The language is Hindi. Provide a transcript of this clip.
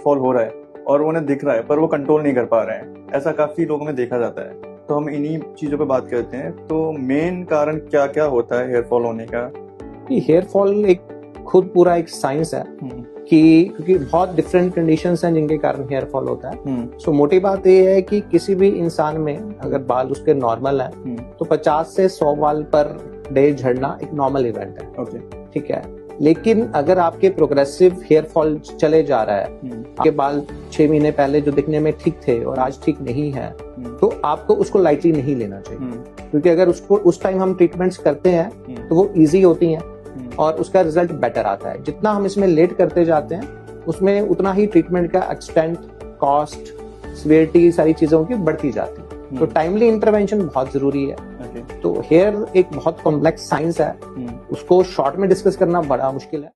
फॉल हो रहा है और उन्हें दिख रहा है पर वो कंट्रोल नहीं कर पा रहे हैं, ऐसा काफी लोगों में देखा जाता है। तो हम इन्हीं चीजों पे बात करते हैं। तो मेन कारण क्या क्या होता है हेयर फॉल होने का? हेयर फॉल एक खुद पूरा एक साइंस है कि क्योंकि बहुत डिफरेंट कंडीशंस हैं जिनके कारण हेयर फॉल होता है। सो मोटी बात ये है कि किसी भी इंसान में अगर बाल उसके नॉर्मल है तो 50 से 100 बाल पर डे झड़ना एक नॉर्मल इवेंट है। ठीक है, लेकिन अगर आपके प्रोग्रेसिव हेयर फॉल चले जा रहा है, आपके बाल 6 महीने पहले जो दिखने में ठीक थे और आज ठीक नहीं है, तो आपको उसको लाइटली नहीं लेना चाहिए। क्योंकि अगर उसको उस टाइम हम ट्रीटमेंट्स करते हैं तो वो इजी होती हैं और उसका रिजल्ट बेटर आता है। जितना हम इसमें लेट करते जाते हैं उसमें उतना ही ट्रीटमेंट का एक्सटेंट, कॉस्ट, सिवियरिटी सारी चीजों की बढ़ती जाती है। तो टाइमली इंटरवेंशन बहुत जरूरी है। तो हेयर एक बहुत कॉम्प्लेक्स साइंस है, उसको शॉर्ट में डिस्कस करना बड़ा मुश्किल है।